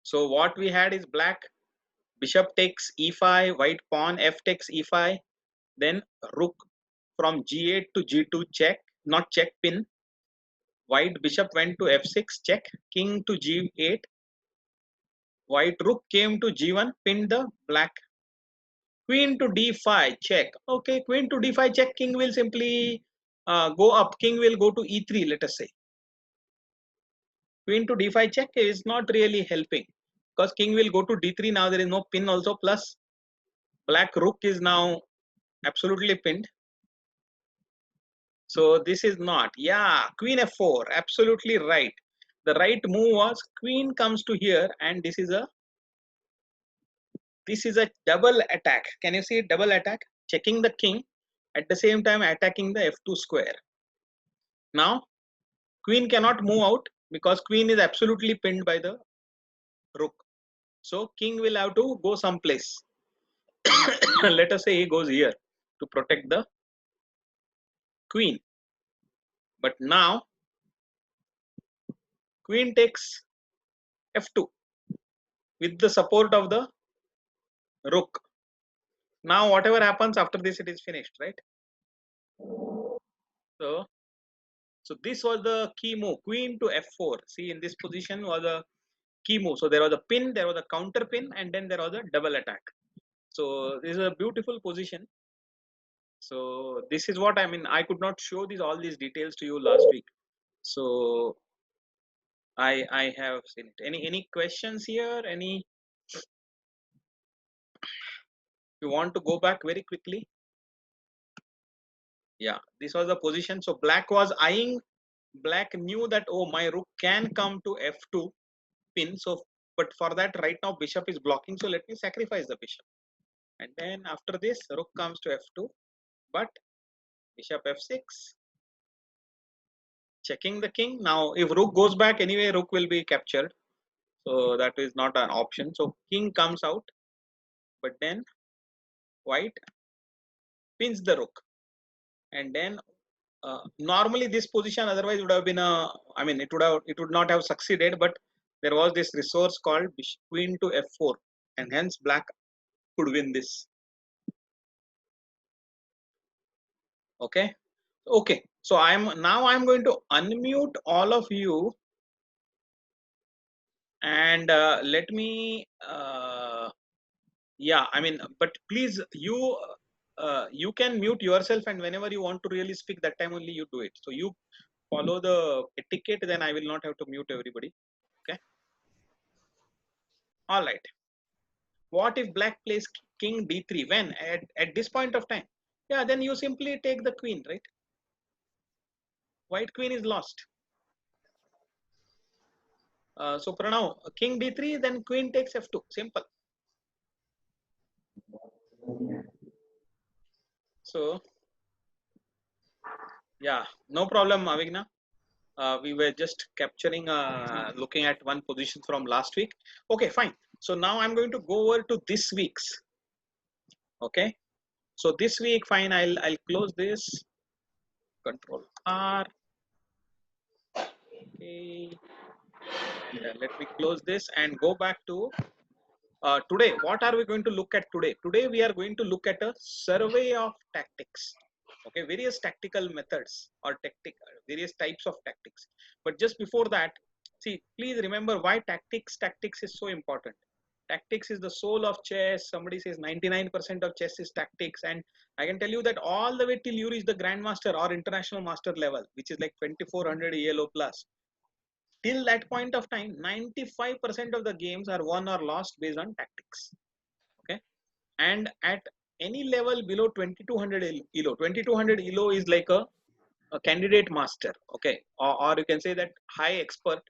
So what we had is black bishop takes e5, white pawn f takes e5, then rook from g8 to g2 check, not check, pin. White bishop went to f6 check, king to g8, white rook came to g1, pinned the black. Queen to d5 check. Okay, queen to d5 check, king will simply go up, king will go to e3, let us say. Queen to d5 check is not really helping because king will go to d3. Now there is no pin also, plus black rook is now absolutely pinned. So this is not, yeah, queen f4, absolutely right. The right move was queen comes to here, and this is a double attack. Can you see it? Double attack, checking the king at the same time attacking the f2 square. Now queen cannot move out because queen is absolutely pinned by the rook. So king will have to go someplace. Let us say he goes here to protect the queen. But now queen takes f2 with the support of the rook. Now whatever happens after this, it is finished, right? So this was the key move, queen to f4. See, in this position was a key move. So there was a pin, there was a counter pin, and then there was a double attack. So this is a beautiful position. So this is what I mean. I could not show all these details to you last week. So I have seen it. Any questions here? Any? You want to go back very quickly? Yeah, this was the position. So black was eyeing. Black knew that, oh, my rook can come to f2 pin. So but for that right now bishop is blocking. So let me sacrifice the bishop. And then after this rook comes to f2, but bishop f6, checking the king. Now if rook goes back anyway, rook will be captured. So that is not an option. So king comes out, but then white pins the rook. And then normally this position otherwise would have been a, I mean it would not have succeeded, but there was this resource called queen to f4, and hence black could win this. Okay. Okay, so I'm going to unmute all of you, and let me yeah, I mean, but please you can mute yourself, and whenever you want to really speak, that time only you do it. So you follow the etiquette, then I will not have to mute everybody. Okay. All right. What if black plays king d3? When? At this point of time? Yeah, then you simply take the queen, right? White queen is lost. So Pranav, king d3, then queen takes f2. Simple. So yeah, no problem, Avigna. We were just capturing, looking at one position from last week. Okay, fine. So now I'm going to go over to this week's. Okay. So this week, fine. I'll close this. Control R. Okay. Let me close this and go back to today. What are we going to look at today? Today we are going to look at a survey of tactics. Okay, various tactical methods or various types of tactics. But just before that, see, please remember why tactics is so important. Tactics is the soul of chess. Somebody says 99% of chess is tactics, and I can tell you that all the way till you reach the grandmaster or international master level, which is like 2400 ELO plus, till that point of time 95% of the games are won or lost based on tactics. Okay, and at any level below 2200 elo, 2200 elo is like a candidate master. Okay, or you can say that high expert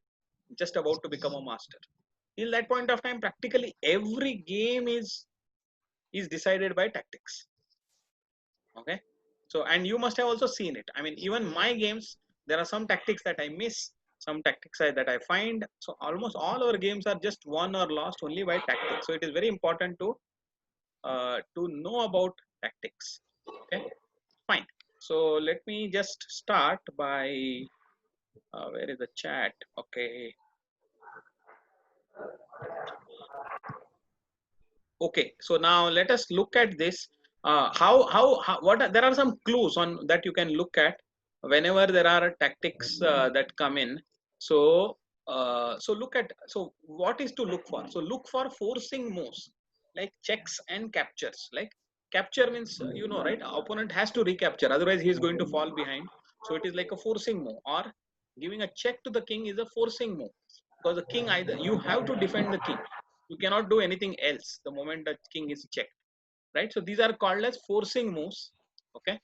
just about to become a master. Till that point of time practically every game is decided by tactics. Okay, so and you must have also seen it. I mean, even my games, there are some tactics that I miss, some tactics that I find. So almost all our games are just won or lost only by tactics. So it is very important to know about tactics. Okay, fine. So let me just start by where is the chat? Okay, Okay, so now let us look at this. How what are, there are some clues on that you can look at whenever there are tactics that come in. So so look at, so what is to look for? So look for forcing moves like checks and captures. Like capture means you know, right? Opponent has to recapture, otherwise he is going to fall behind. So it is like a forcing move, or giving a check to the king is a forcing move, because the king, either you have to defend the king, you cannot do anything else the moment the king is checked, right? So these are called as forcing moves. Okay,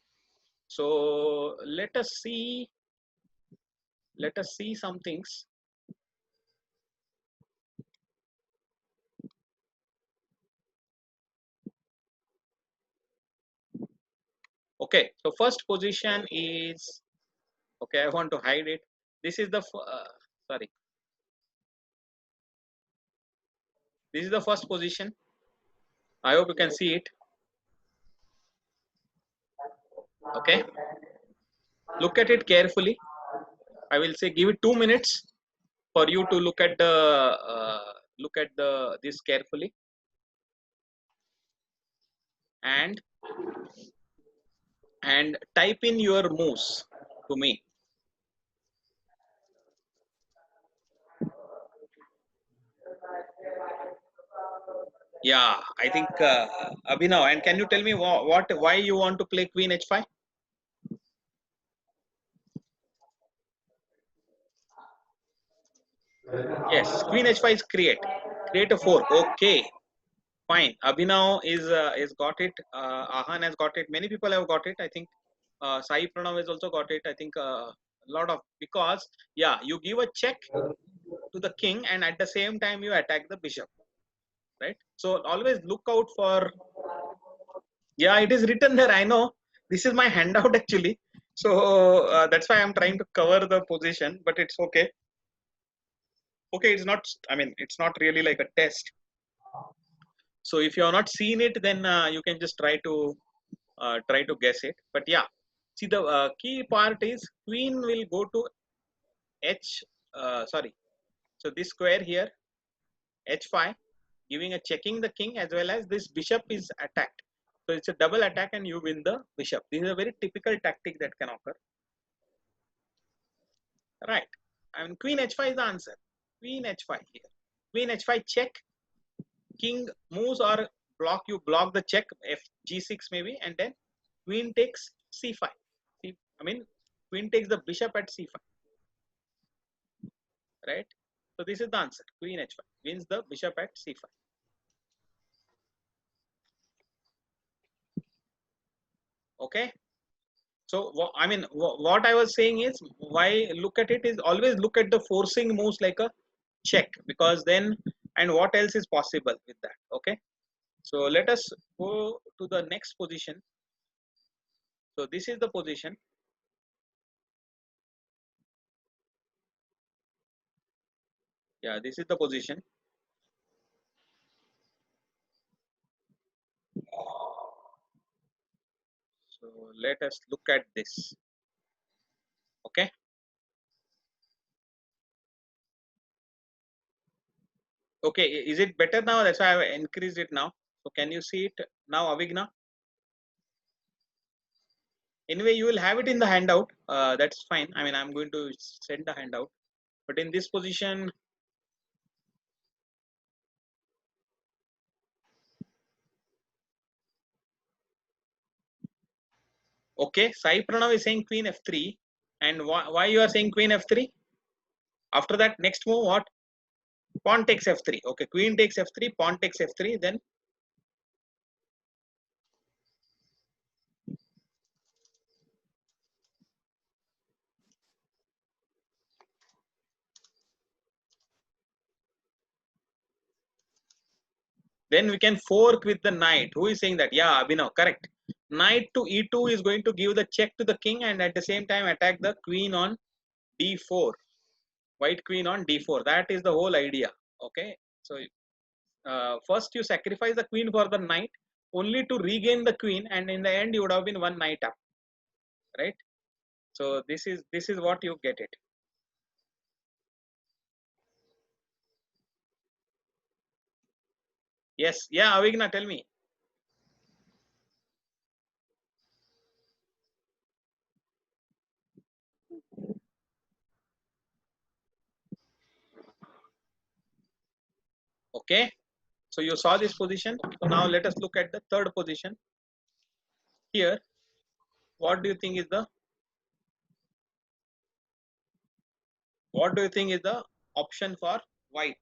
so let us see some things. Okay, so first position is, okay, I want to hide it. This is the sorry, this is the first position. I hope you can see it. Okay, look at it carefully. I will say give it 2 minutes for you to look at the this carefully, and type in your moves to me. Yeah, I think Abhinav, and can you tell me why you want to play Queen H5? Yes, Queen H5 is create a four. Okay, fine. Abhinav is got it. Ahan has got it. Many people have got it. I think Sai Pranav has also got it. I think a lot of, because yeah, you give a check to the king and at the same time you attack the bishop, right? So always look out for, yeah, it is written there. I know this is my handout actually. So that's why I'm trying to cover the position, but it's okay. Okay, it's not. I mean, it's not really like a test. So if you have not seen it, then you can just try to guess it. But yeah, see the key part is queen will go to h. Sorry. So this square here, h5, giving a checking the king, as well as this bishop is attacked. So it's a double attack and you win the bishop. This is a very typical tactic that can occur. Right. I mean, queen h5 is the answer. Queen h5 here. Queen h5 check. King moves or block. You block the check. F g6 maybe, and then queen takes c5. See, I mean, queen takes the bishop at c5. Right. So this is the answer. Queen h5 wins the bishop at c5. Okay. So I mean, what I was saying is, why look at it is always look at the forcing moves like a check, because then, and what else is possible with that. Okay. So let us go to the next position. So this is the position. Yeah, this is the position. So let us look at this. Okay. Okay. Is it better now? That's why I increased it now. So can you see it now, Avigna? Anyway, you will have it in the handout. That's fine. I mean, I'm going to send the handout. But in this position, okay, Sai Pranav is saying queen f3. And why you are saying queen f3? After that, next move, what? Pawn takes f3. Okay, queen takes f3, pawn takes f3. Then we can fork with the knight. Who is saying that? Yeah, Abhinav, correct. Knight to e2 is going to give the check to the king and at the same time attack the queen on d4. White queen on d4. That is the whole idea. Okay. So first you sacrifice the queen for the knight only to regain the queen, and in the end you would have been one knight up, right? So this is what you get it. Yes, yeah, Avigna, tell me. Okay, so you saw this position. So now let us look at the third position. Here, what do you think is the option for white?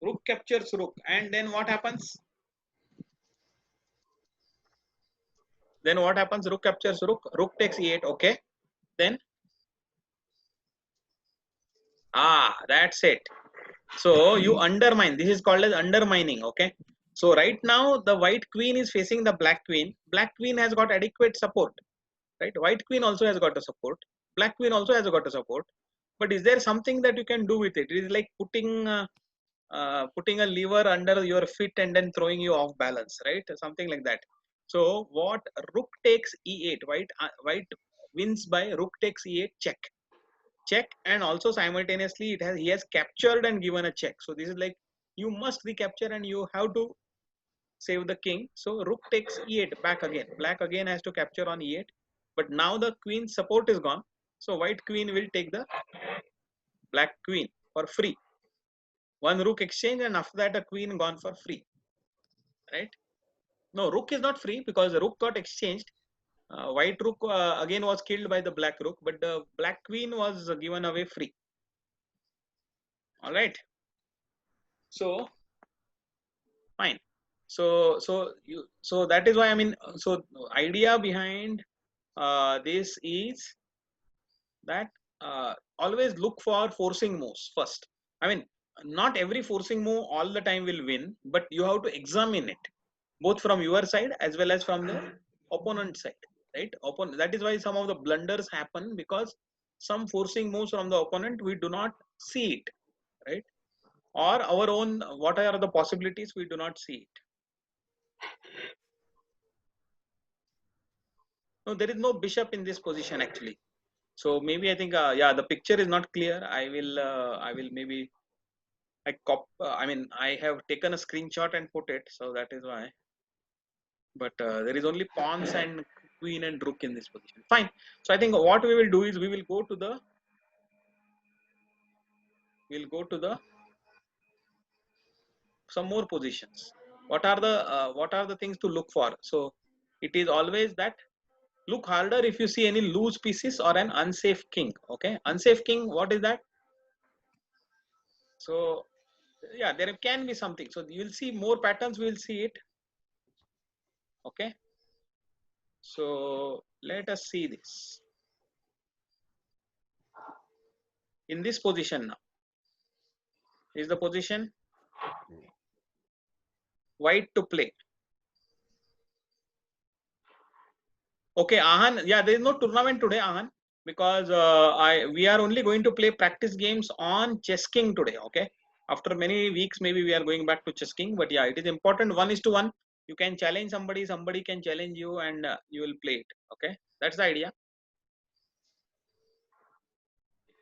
Rook captures rook, and then what happens? Then what happens? Rook captures rook. Rook takes e8. Okay. Then that's it. So you undermine. This is called as undermining. Okay. So right now the white queen is facing the black queen. Black queen has got adequate support. Right. White queen also has got a support. Black queen also has got a support. But is there something that you can do with it? It is like putting a lever under your feet and then throwing you off balance, right? Something like that. So what rook takes e8, white wins by rook takes e8 check, and also simultaneously he has captured and given a check. So this is like you must recapture and you have to save the king. So rook takes e8 back again. Black again has to capture on e8, but now the queen support is gone. So white queen will take the black queen for free. One rook exchange, and after that a queen gone for free, right? No, rook is not free because the rook got exchanged. White rook again was killed by the black rook, but the black queen was given away free. All right. So fine. So that is why, I mean, so idea behind this is that always look for forcing moves first. I mean, not every forcing move all the time will win, but you have to examine it both from your side as well as from the opponent side, right? That is why some of the blunders happen, because some forcing moves from the opponent we do not see it, right? Or our own, what are the possibilities, we do not see it. No, there is no bishop in this position actually. So maybe I think yeah, the picture is not clear. I will maybe I mean, I have taken a screenshot and put it, so that is why. But there is only pawns and queen and rook in this position. Fine. So I think what we will do is we will go to the some more positions. What are the things to look for? So it is always that look harder if you see any loose pieces or an unsafe king. Okay, unsafe king. What is that? So yeah, there can be something. So you will see more patterns. We will see it. Okay. So let us see this in this position now. Is the position white to play? Okay, Ahan. Yeah, there is no tournament today, Ahan, because we are only going to play practice games on Chess King today. Okay, after many weeks, maybe we are going back to Chess King. But yeah, it is important. 1:1. You can challenge somebody. Somebody can challenge you, and you will play it. Okay, that's the idea.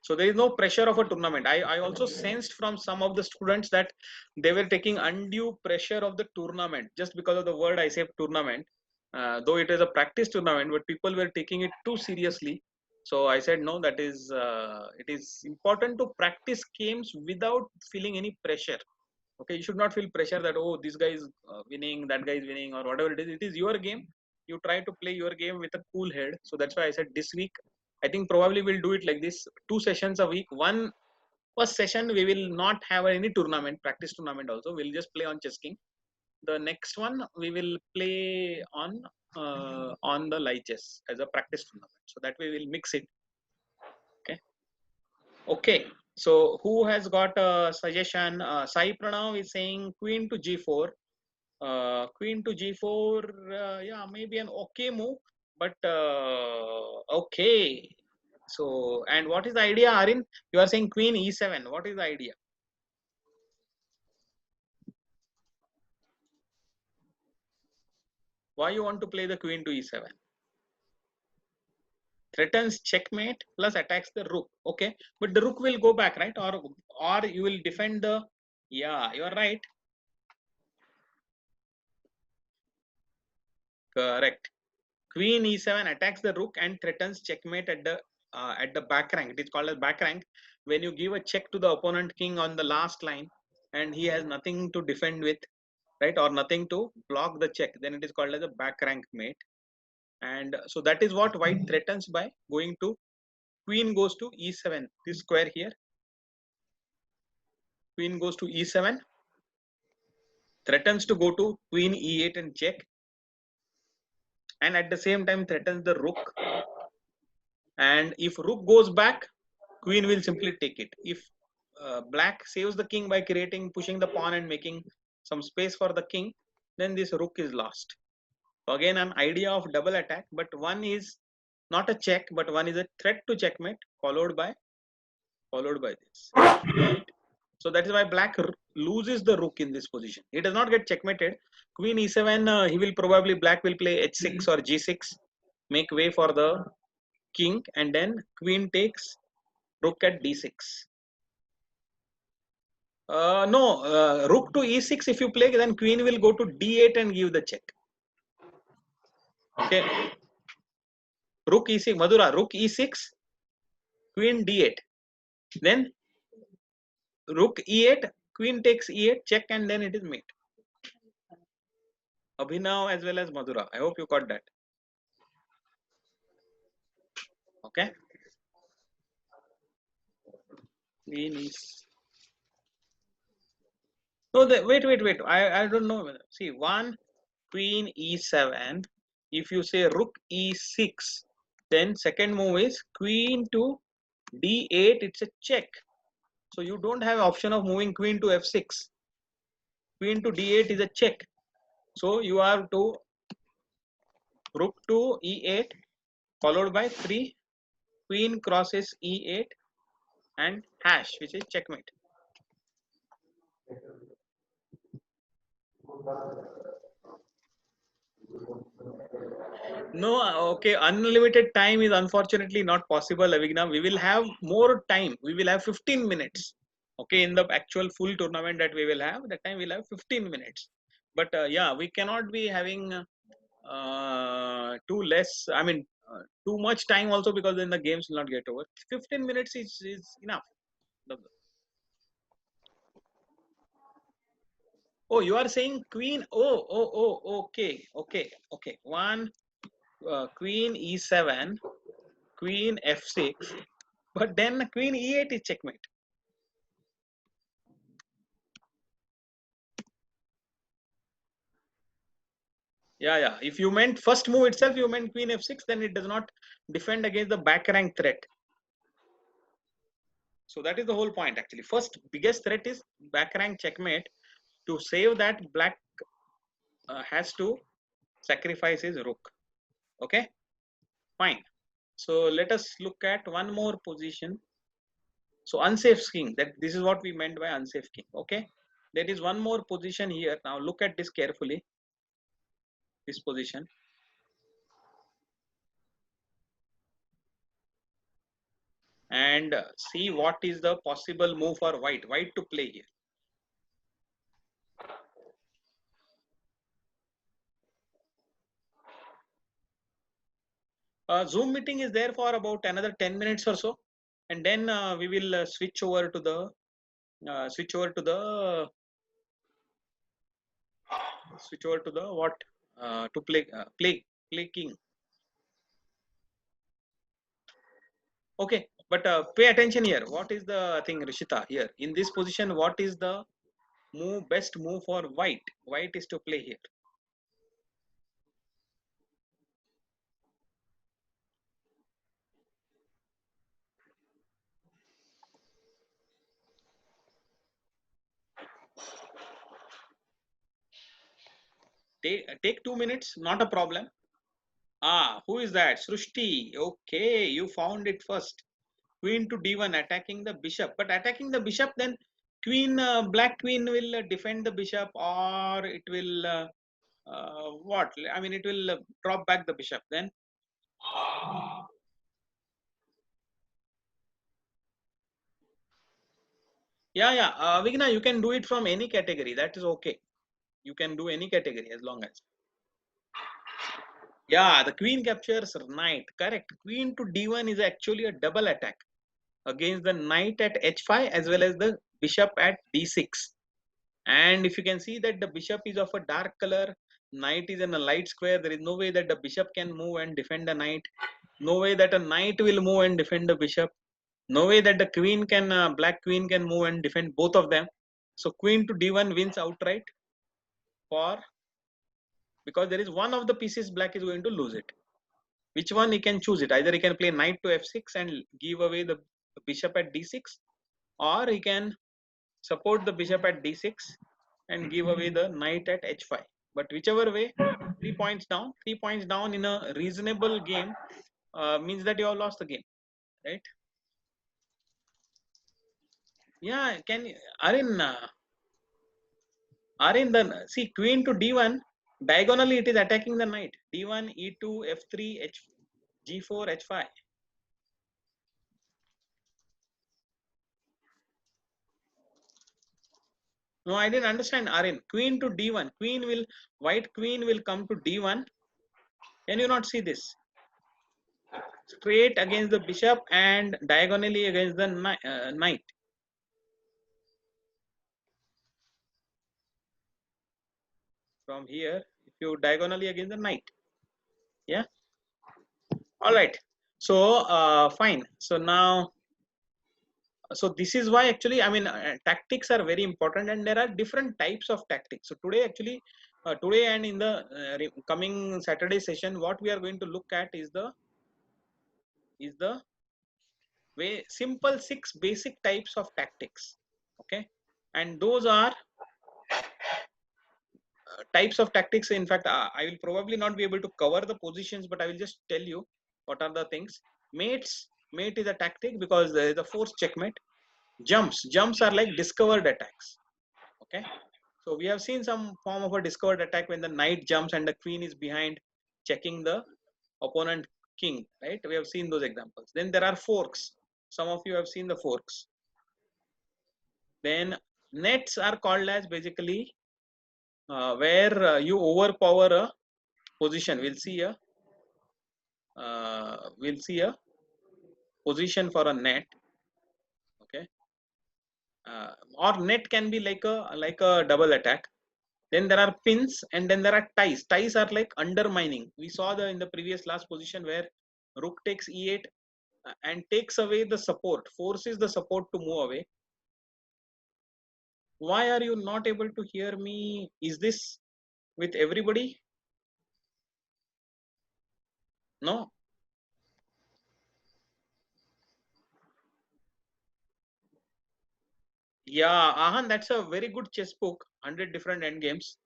So there is no pressure of a tournament. I also sensed from some of the students that they were taking undue pressure of the tournament just because of the word I say tournament. Though it is a practice tournament, but people were taking it too seriously. So I said no, that is it is important to practice games without feeling any pressure. Okay, you should not feel pressure that oh, this guy is winning, that guy is winning, or whatever it is. It is your game. You try to play your game with a cool head. So that's why I said this week I think probably we'll do it like this: 2 sessions a week. One first session we will not have any tournament, practice tournament. Also, we'll just play on Chess King. The next one we will play on the live chess as a practice tournament. So that way we'll mix it. Okay. Okay. So who has got a suggestion? Sai Pranav is saying Queen to G4. Queen to G4. Yeah, maybe an okay move, but okay. So, and what is the idea, Arin? You are saying Queen E7. What is the idea? Why you want to play the Queen to E7? threatens checkmate plus attacks the rook. Okay, but the rook will go back, right? Or you will defend the, yeah, you are right. Correct. Queen e7 attacks the rook and threatens checkmate at the back rank. It is called as back rank. When you give a check to the opponent king on the last line and he has nothing to defend with, right, or nothing to block the check, then it is called as a back rank mate. And so that is what white threatens by going to queen goes to e7. This square here, queen goes to e7, threatens to go to queen e8 and check, and at the same time threatens the rook. And if rook goes back, queen will simply take it. If black saves the king by pushing the pawn and making some space for the king, then this rook is lost. So again, an idea of double attack, but one is not a check, but one is a threat to checkmate, followed by this. So that is why black loses the rook in this position. He does not get checkmated. Queen e7, he will probably, black will play h6 or g6, make way for the king, and then queen takes, rook at d6. No, rook to e6 if you play, then queen will go to d8 and give the check. Okay. Rook e6, Madhura, rook e6, queen d8. Then rook e8, queen takes e8, check, and then it is mate. Abhinav as well as Madhura. I hope you got that. Okay. Queen is. No, wait. I don't know. See, one, queen e7. If you say rook e6, then second move is queen to d8. It's a check. So you don't have option of moving queen to f6. Queen to d8 is a check. So you have to rook to e8 followed by 3, queen crosses e8 and hash, which is checkmate. No, okay, unlimited time is unfortunately not possible, Avigna. We will have more time. We will have 15 minutes. Okay, in the actual full tournament that we will have, that time we'll have 15 minutes. But yeah, we cannot be having too less, I mean, too much time also, because then the games will not get over. 15 minutes is enough. Oh, you are saying queen. Okay. One, queen e7, queen f6, but then queen e8 is checkmate. Yeah. If you meant first move itself, you meant queen f6, then it does not defend against the back rank threat. So that is the whole point actually. First biggest threat is back rank checkmate. To save that, black has to sacrifice his rook. Okay, fine. So let us look at one more position. So unsafe king, that this is what we meant by unsafe king. Okay, there is one more position here. Now look at this carefully. This position. And see what is the possible move for white to play here. Zoom meeting is there for about another 10 minutes or so, and then we will switch over to the what to play king. Okay, but pay attention here. What is the thing, Rishita? Here in this position, what is the best move for white? White is to play here. Take 2 minutes, not a problem. Who is that? Srushti. Okay, you found it first. Queen to d1, attacking the bishop. But attacking the bishop, then queen, black queen will defend the bishop, or it will what? I mean, it will drop back the bishop. Then Yeah. Vigna, you can do it from any category. That is okay. You can do any category as long as. Yeah, the queen captures knight. Correct. Queen to d1 is actually a double attack against the knight at h5 as well as the bishop at d6. And if you can see that the bishop is of a dark color, knight is in a light square, there is no way that the bishop can move and defend the knight. No way that a knight will move and defend the bishop. No way that the queen can, black queen can move and defend both of them. So queen to d1 wins outright for, because there is one of the pieces black is going to lose it. Which one he can choose it? Either he can play knight to f6 and give away the bishop at d6, or he can support the bishop at d6 and give away the knight at h5. But whichever way, 3 points down. 3 points down in a reasonable game means that you have lost the game, right? Yeah, can Arin, the see queen to d1 diagonally it is attacking the knight. d1, e2, f3, g4, h5. No, I didn't understand, Arin. Queen to d1. White queen will come to d1. Can you not see this? Straight against the bishop and diagonally against the knight. From here, if you diagonally against the knight. Yeah. All right. So fine. So now, so this is why actually, I mean, tactics are very important, and there are different types of tactics. So today, actually, today and in the coming Saturday session, what we are going to look at is the way simple 6 basic types of tactics. Okay, and those are types of tactics. In fact, I will probably not be able to cover the positions, but I will just tell you what are the things. Mate is a tactic because there is a forced checkmate. Jumps are like discovered attacks. Okay, so we have seen some form of a discovered attack when the knight jumps and the queen is behind, checking the opponent king, right? We have seen those examples. Then there are forks. Some of you have seen the forks. Then nets are called as basically where you overpower a position. We'll see a position for a net. Okay, or net can be like a double attack. Then there are pins, and then there are ties. Ties are like undermining. We saw the in the previous last position where rook takes e8 and takes away the support, forces the support to move away. Why are you not able to hear me? Is this with everybody? No. Yeah, Ahan, that's a very good chess book. 100 different end games.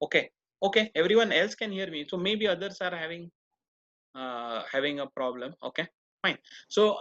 Okay, okay. Everyone else can hear me. So maybe others are having a problem. Okay, fine. So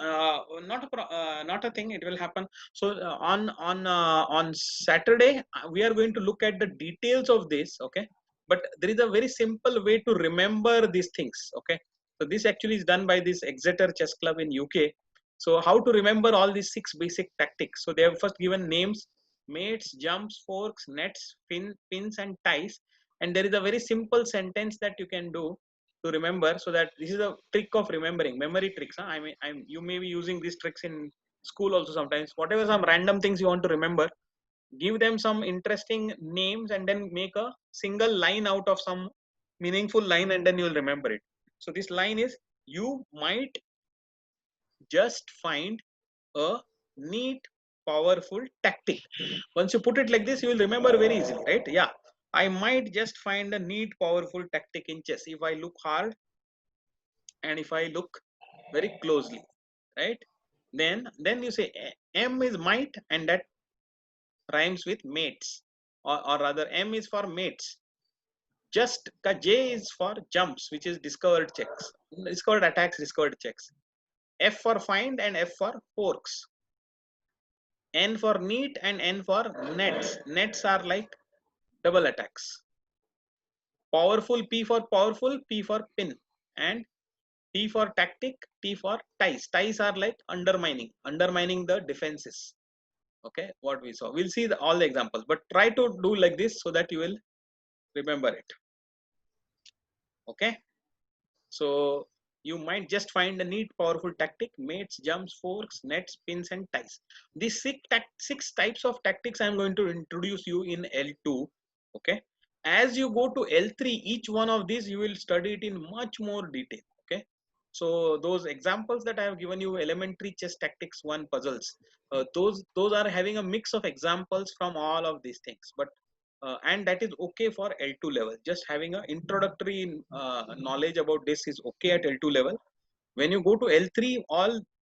not a thing. It will happen. So on Saturday we are going to look at the details of this. Okay, but there is a very simple way to remember these things. Okay, so this actually is done by this Exeter Chess Club in UK. So how to remember all these 6 basic tactics? So they have first given names: mates, jumps, forks, nets, pins, and ties. And there is a very simple sentence that you can do to remember, so that this is a trick of remembering, memory tricks. Huh? I mean, you may be using these tricks in school also sometimes. Whatever some random things you want to remember, give them some interesting names and then make a single line out of some meaningful line, and then you'll remember it. So this line is, you might just find a neat, powerful tactic. Once you put it like this, you will remember very easily, right? Yeah, I might just find a neat, powerful tactic in chess if I look hard and if I look very closely, right? Then you say M is might, and that rhymes with mates, or rather M is for mates. Just J is for jumps, which is discovered checks, discovered attacks, discovered checks. F for find and F for forks. N for neat and N for nets. Nets are like double attacks. Powerful, P for powerful, P for pin, and T for tactic, T for ties. Ties are like undermining the defenses. Okay, what we saw. We'll see all the examples, but try to do like this so that you will remember it. Okay, so you might just find a neat, powerful tactic: mates, jumps, forks, nets, pins, and ties. These six types of tactics I'm going to introduce you in L2. Okay, as you go to L3, each one of these you will study it in much more detail. Okay, so those examples that I have given you, elementary chess tactics 1 puzzles, those are having a mix of examples from all of these things, but and that is okay for L2 level. Just having an introductory knowledge about this is okay at L2 level. When you go to L3,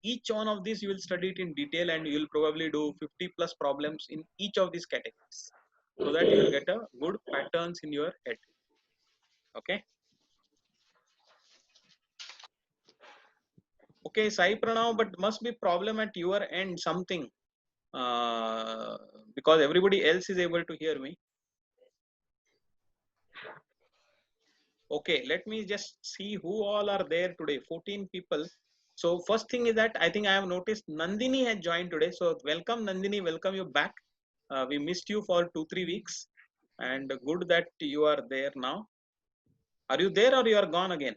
each one of these you will study it in detail, and you will probably do 50 plus problems in each of these categories, so that you will get a good patterns in your head. Okay. Okay, Sai Pranav, but must be problem at your end something, because everybody else is able to hear me. Okay, let me just see who all are there today. 14 people. So first thing is that I think I have noticed Nandini has joined today. So welcome Nandini, welcome you back. We missed you for 2-3 weeks, and good that you are there now. Are you there or you are gone again?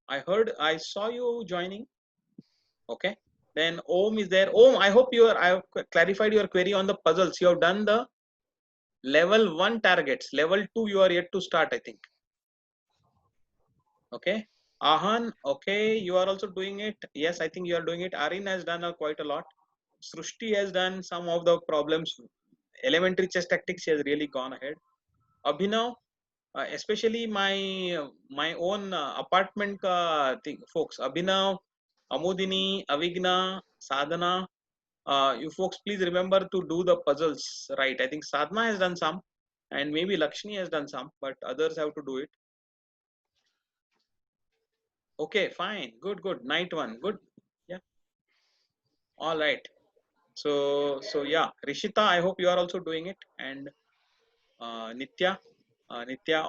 I saw you joining. Okay. Then Om is there. Om, I hope I have clarified your query on the puzzles. You have done the level 1 targets. Level 2 you are yet to start, I think. Okay. Ahan, okay, you are also doing it. Yes, I think you are doing it. Arin has done quite a lot. Srushti has done some of the problems. Elementary chess tactics, she has really gone ahead. Abhinav, especially my own apartment thing, folks. Abhinav, Amudini, Avigna, Sadhana. You folks, please remember to do the puzzles right. I think Sadhana has done some, and maybe Lakshmi has done some, but others have to do it. Okay, fine, good. Night one, good. Yeah, all right. So yeah, Rishita, I hope you are also doing it, and Nitya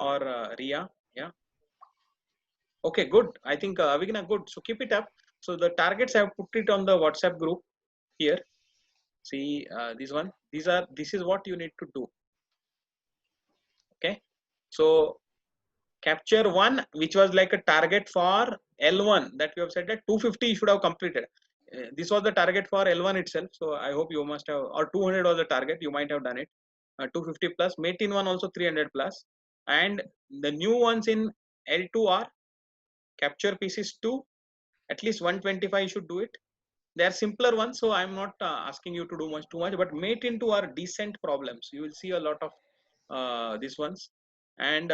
or Ria. Yeah. Okay, good. I think Avigna, good. So keep it up. So the targets I have put it on the WhatsApp group here. See this one. This is what you need to do. Okay. So capture one, which was like a target for L1 that we have said that 250 you should have completed. This was the target for L1 itself. So I hope you must have, or 200 was the target. You might have done it. 250 plus. Mate in one also 300 plus. And the new ones in L2 are capture pieces 2. At least 125 you should do it. They are simpler ones, so I'm not asking you to do too much. But mate into are decent problems. You will see a lot of these ones, and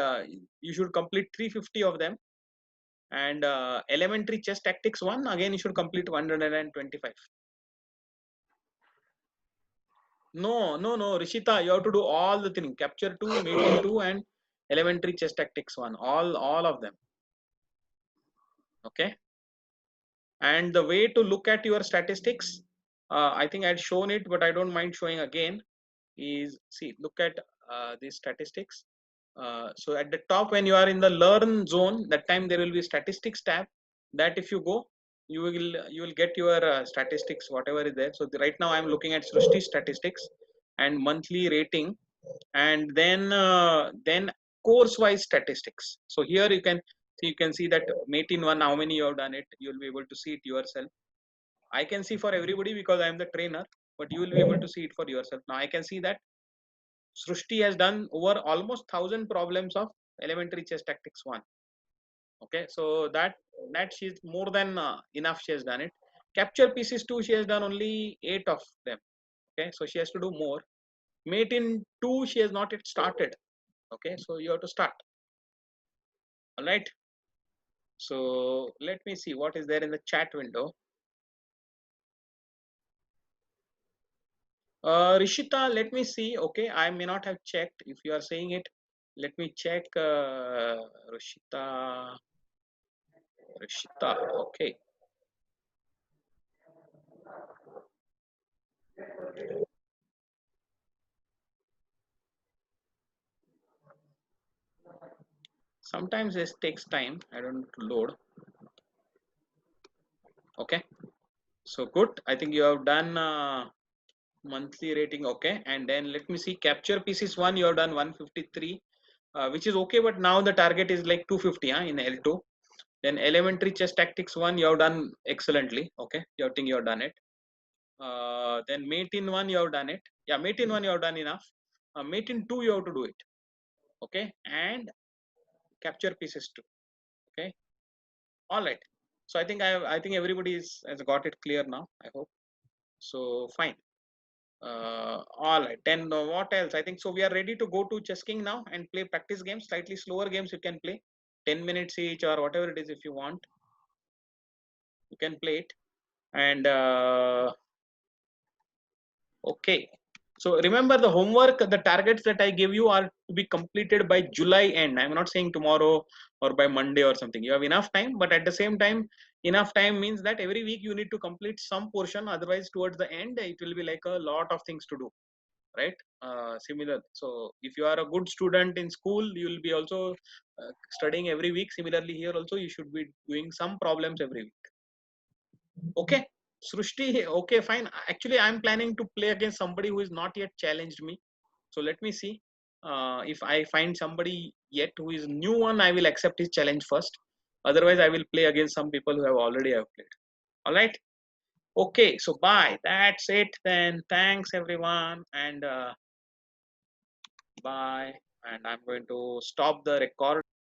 you should complete 350 of them. And elementary chess tactics 1, again you should complete 125. No, Rishita, you have to do all the thing: capture 2, mate in 2, and elementary chess tactics 1. All of them. Okay. And the way to look at your statistics, I think I had shown it, but I don't mind showing again. Is see, look at these statistics. So at the top, when you are in the learn zone, that time there will be statistics tab. That if you go, you will get your statistics, whatever is there. So right now I'm looking at Srushti statistics and monthly rating, and then course wise statistics. So here you can see that mate in one, how many you have done it. You will be able to see it yourself. I can see for everybody because I am the trainer, but you will be able to see it for yourself. Now I can see that Srushti has done over almost 1,000 problems of elementary chess tactics 1. Okay, so that she's more than enough. She has done it. Capture pieces 2, she has done only 8 of them. Okay, so she has to do more. Mate in 2, she has not yet started. Okay, so you have to start. All right. So let me see what is there in the chat window. Rishita, let me see. Okay, I may not have checked. If you are saying it, let me check. Rishita, okay. Sometimes this takes time. I don't need to load. Okay, so good. I think you have done monthly rating, okay. And then let me see, capture pieces 1 you have done 153, which is okay, but now the target is like 250 in L2. Then elementary chess tactics 1 you have done excellently, okay, you think you have done it. Then mate in 1 you have done it, yeah, mate in 1 you have done enough. Mate in 2 you have to do it, okay, and capture pieces 2, okay. All right, so I think everybody has got it clear now, I hope. So fine. All right, then what else? I think so. We are ready to go to Chess King now and play practice games, slightly slower games. You can play 10 minutes each or whatever it is. If you want, you can play it. And okay, so remember the homework, the targets that I give you are to be completed by July end. I'm not saying tomorrow or by Monday or something. You have enough time, but at the same time, enough time means that every week you need to complete some portion. Otherwise, towards the end, it will be like a lot of things to do, right? Similar, so if you are a good student in school, you will be also studying every week. Similarly here also you should be doing some problems every week, okay. Srushti, okay, fine. Actually I'm planning to play against somebody who is not yet challenged me, so let me see. If I find somebody yet who is new one, I will accept his challenge first. Otherwise I will play against some people who have already have played. All right, okay, so bye, that's it then. Thanks everyone, and bye. And I'm going to stop the record.